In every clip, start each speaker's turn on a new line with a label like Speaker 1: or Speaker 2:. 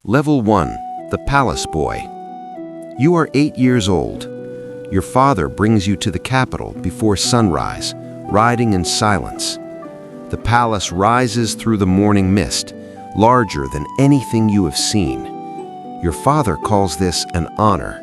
Speaker 1: Level 1. The Palace Boy. You are 8 years old. Your father brings you to the capital before sunrise, riding in silence. The palace rises through the morning mist, larger than anything you have seen. Your father calls this an honor.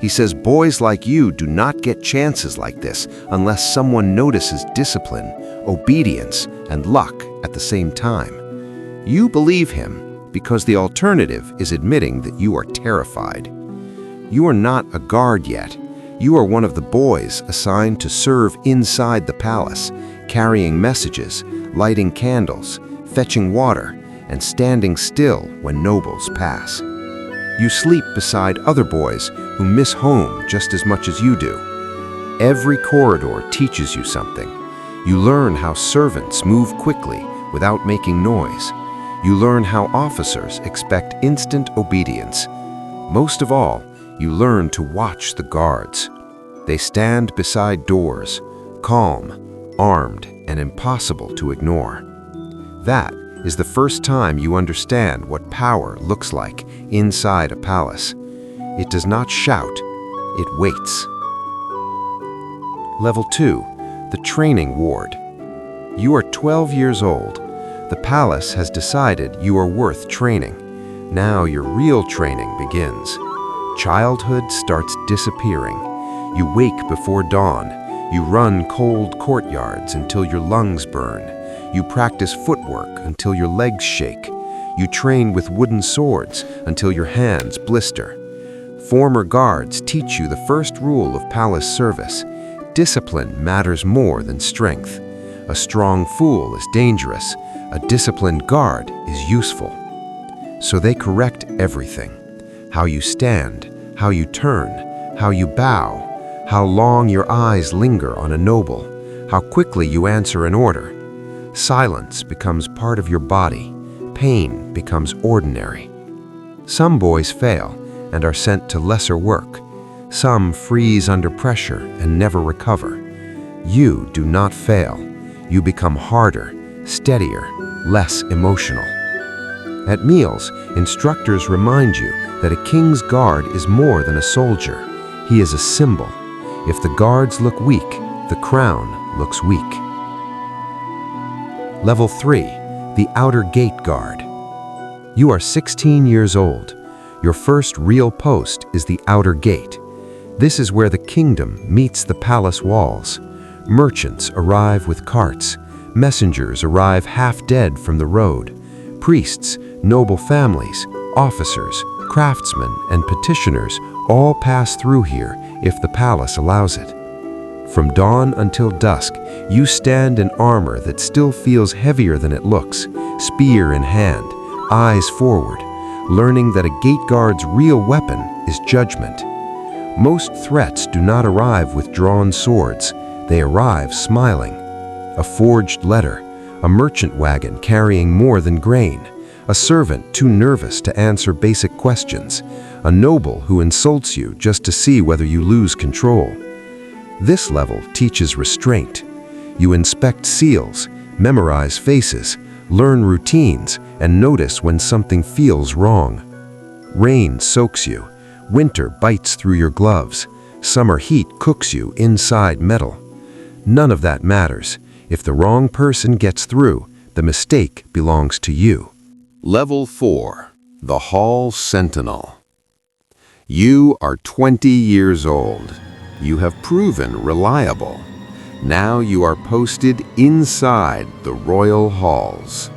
Speaker 1: He says boys like you do not get chances like this unless someone notices discipline, obedience, and luck at the same time. You believe him because the alternative is admitting that you are terrified. You are not a guard yet. You are one of the boys assigned to serve inside the palace, carrying messages, lighting candles, fetching water, and standing still when nobles pass. You sleep beside other boys who miss home just as much as you do. Every corridor teaches you something. You learn how servants move quickly without making noise. You learn how officers expect instant obedience. Most of all, you learn to watch the guards. They stand beside doors, calm, armed, and impossible to ignore. That is the first time you understand what power looks like inside a palace. It does not shout, it waits. Level 2. The Training Ward. You are 12 years old. The palace has decided you are worth training. Now your real training begins. Childhood starts disappearing. You wake before dawn. You run cold courtyards until your lungs burn. You practice footwork until your legs shake. You train with wooden swords until your hands blister. Former guards teach you the first rule of palace service. Discipline matters more than strength. A strong fool is dangerous. A disciplined guard is useful. So they correct everything. How you stand, how you turn, how you bow, how long your eyes linger on a noble, how quickly you answer an order. Silence becomes part of your body. Pain becomes ordinary. Some boys fail and are sent to lesser work. Some freeze under pressure and never recover. You do not fail. You become harder, steadier, less emotional. At meals, instructors remind you that a king's guard is more than a soldier. He is a symbol. If the guards look weak, the crown looks weak. Level 3. The Outer Gate Guard. You are 16 years old. Your first real post is the outer gate. This is where the kingdom meets the palace walls. Merchants arrive with carts. Messengers arrive half dead from the road. Priests, noble families, officers, craftsmen, and petitioners all pass through here if the palace allows it. From dawn until dusk, you stand in armor that still feels heavier than it looks, spear in hand, eyes forward, learning that a gate guard's real weapon is judgment. Most threats do not arrive with drawn swords. They arrive smiling. A forged letter, a merchant wagon carrying more than grain, a servant too nervous to answer basic questions, a noble who insults you just to see whether you lose control. This level teaches restraint. You inspect seals, memorize faces, learn routines, and notice when something feels wrong. Rain soaks you. Winter bites through your gloves. Summer heat cooks you inside metal. None of that matters. If the wrong person gets through, the mistake belongs to you.
Speaker 2: Level 4. The Hall Sentinel. You are 20 years old. You have proven reliable. Now you are posted inside the royal halls.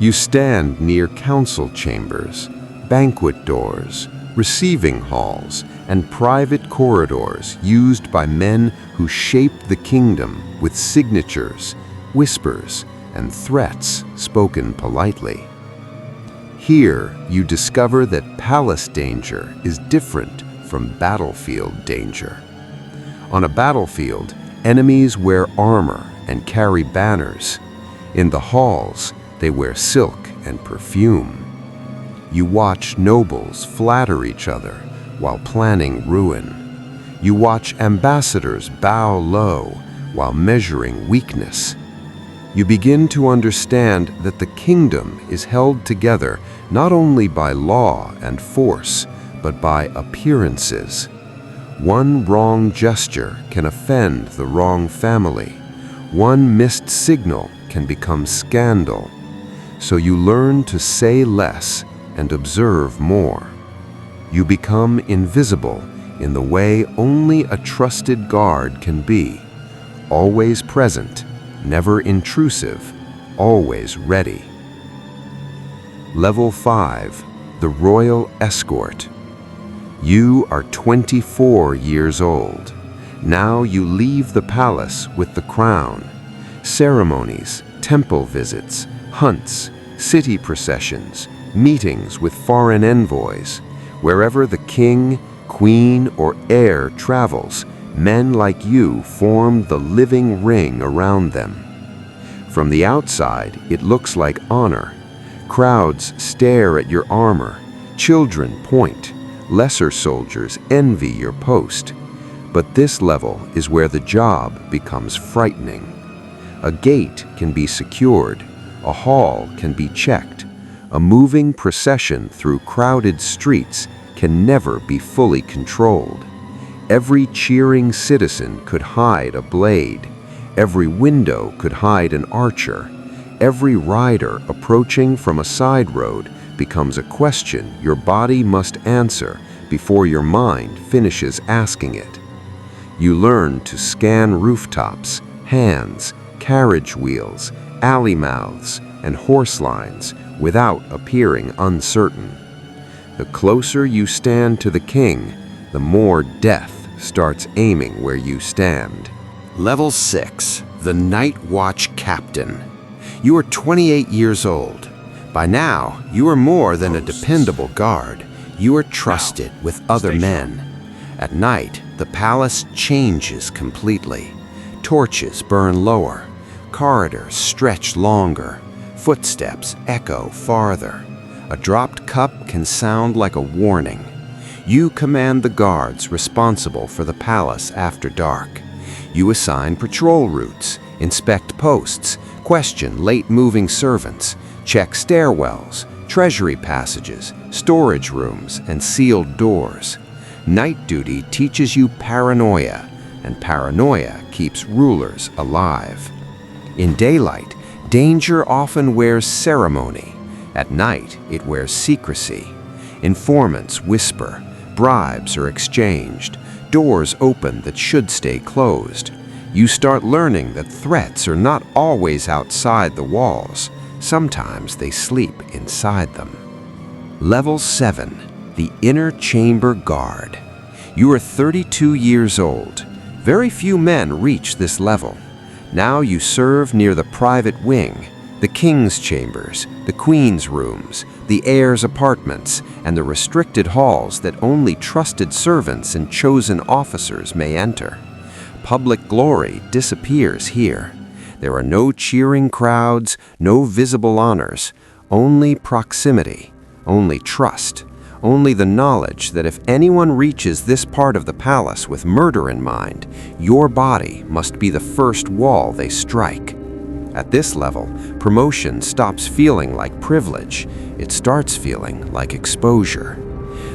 Speaker 2: You stand near council chambers, banquet doors, receiving halls, and private corridors used by men who shape the kingdom with signatures, whispers, and threats spoken politely. Here, you discover that palace danger is different from battlefield danger. On a battlefield, enemies wear armor and carry banners. In the halls, they wear silk and perfume. You watch nobles flatter each other while planning ruin. You watch ambassadors bow low while measuring weakness. You begin to understand that the kingdom is held together not only by law and force, but by appearances. One wrong gesture can offend the wrong family. One missed signal can become scandal. So you learn to say less and observe more. You become invisible in the way only a trusted guard can be, always present, never intrusive, always ready. Level 5, the Royal Escort. You are 24 years old. Now you leave the palace with the crown. Ceremonies, temple visits, hunts, city processions, meetings with foreign envoys. Wherever the king, queen, or heir travels, men like you form the living ring around them. From the outside, it looks like honor. Crowds stare at your armor. Children point. Lesser soldiers envy your post. But this level is where the job becomes frightening. A gate can be secured. A hall can be checked. A moving procession through crowded streets can never be fully controlled. Every cheering citizen could hide a blade. Every window could hide an archer. Every rider approaching from a side road becomes a question your body must answer before your mind finishes asking it. You learn to scan rooftops, hands, carriage wheels, alley mouths, and horse lines without appearing uncertain. The closer you stand to the king, the more death starts aiming where you stand.
Speaker 1: Level 6, the Night Watch Captain. You are 28 years old. By now, you are more than a dependable guard. You are trusted with other men. At night, the palace changes completely. Torches burn lower. Corridors stretch longer. Footsteps echo farther. A dropped cup can sound like a warning. You command the guards responsible for the palace after dark. You assign patrol routes, inspect posts, question late-moving servants, check stairwells, treasury passages, storage rooms, and sealed doors. Night duty teaches you paranoia, and paranoia keeps rulers alive. In daylight, danger often wears ceremony. At night, it wears secrecy. Informants whisper, bribes are exchanged, doors open that should stay closed. You start learning that threats are not always outside the walls. Sometimes they sleep inside them. Level 7, the Inner Chamber Guard. You are 32 years old. Very few men reach this level. Now you serve near the private wing, the king's chambers, the queen's rooms, the heir's apartments, and the restricted halls that only trusted servants and chosen officers may enter. Public glory disappears here. There are no cheering crowds, no visible honors, only proximity, only trust, only the knowledge that if anyone reaches this part of the palace with murder in mind, your body must be the first wall they strike. At this level, promotion stops feeling like privilege. It starts feeling like exposure.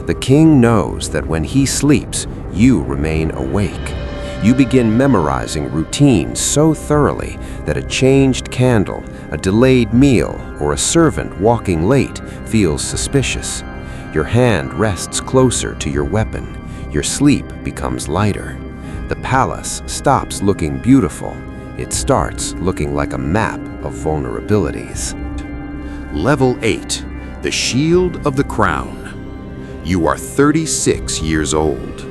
Speaker 1: The king knows that when he sleeps, you remain awake. You begin memorizing routines so thoroughly that a changed candle, a delayed meal, or a servant walking late feels suspicious. Your hand rests closer to your weapon. Your sleep becomes lighter. The palace stops looking beautiful. It starts looking like a map of vulnerabilities.
Speaker 2: Level 8, the Shield of the Crown. You are 36 years old.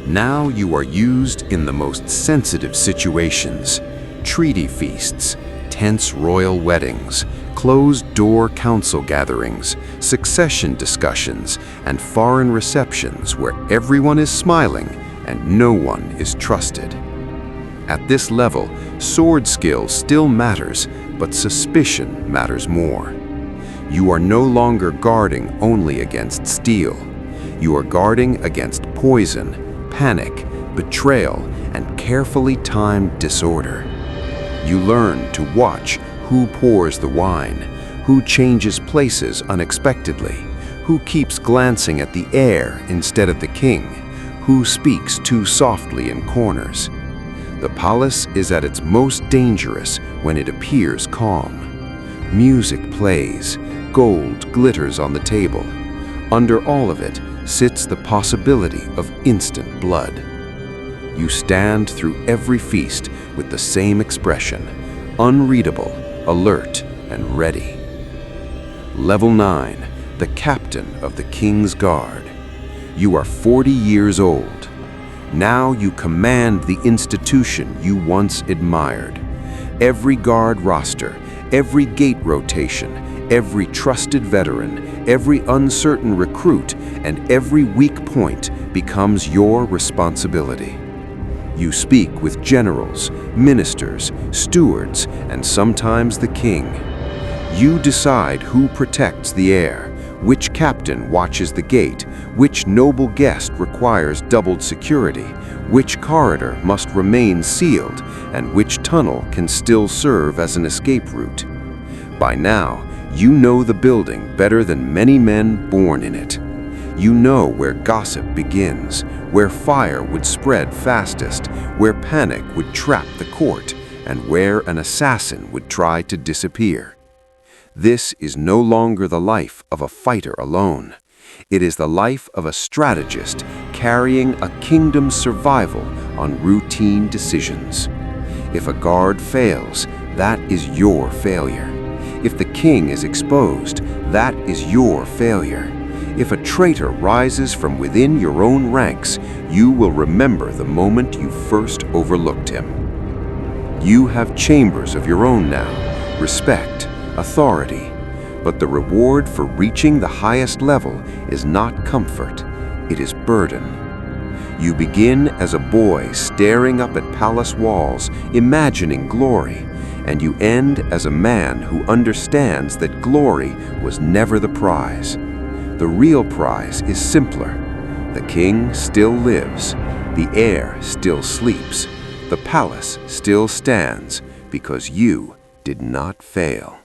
Speaker 2: Now you are used in the most sensitive situations: treaty feasts, tense royal weddings, closed-door council gatherings, succession discussions, and foreign receptions where everyone is smiling and no one is trusted. At this level, sword skill still matters, but suspicion matters more. You are no longer guarding only against steel. You are guarding against poison, panic, betrayal, and carefully timed disorder. You learn to watch who pours the wine, who changes places unexpectedly, who keeps glancing at the heir instead of the king, who speaks too softly in corners. The palace is at its most dangerous when it appears calm. Music plays, gold glitters on the table. Under all of it sits the possibility of instant blood. You stand through every feast with the same expression, unreadable, alert, and ready. Level 9, the captain of the King's Guard. You are 40 years old. Now you command the institution you once admired. Every guard roster, every gate rotation, every trusted veteran, every uncertain recruit, and every weak point becomes your responsibility. You speak with generals, ministers, stewards, and sometimes the king. You decide who protects the heir, which captain watches the gate, which noble guest requires doubled security, which corridor must remain sealed, and which tunnel can still serve as an escape route. By now, you know the building better than many men born in it. You know where gossip begins, where fire would spread fastest, where panic would trap the court, and where an assassin would try to disappear. This is no longer the life of a fighter alone. It is the life of a strategist carrying a kingdom's survival on routine decisions. If a guard fails, that is your failure. If the king is exposed, that is your failure. If a traitor rises from within your own ranks, you will remember the moment you first overlooked him. You have chambers of your own now, respect, authority, but the reward for reaching the highest level is not comfort, it is burden. You begin as a boy staring up at palace walls, imagining glory, and you end as a man who understands that glory was never the prize. The real prize is simpler. The king still lives, the heir still sleeps, the palace still stands because you did not fail.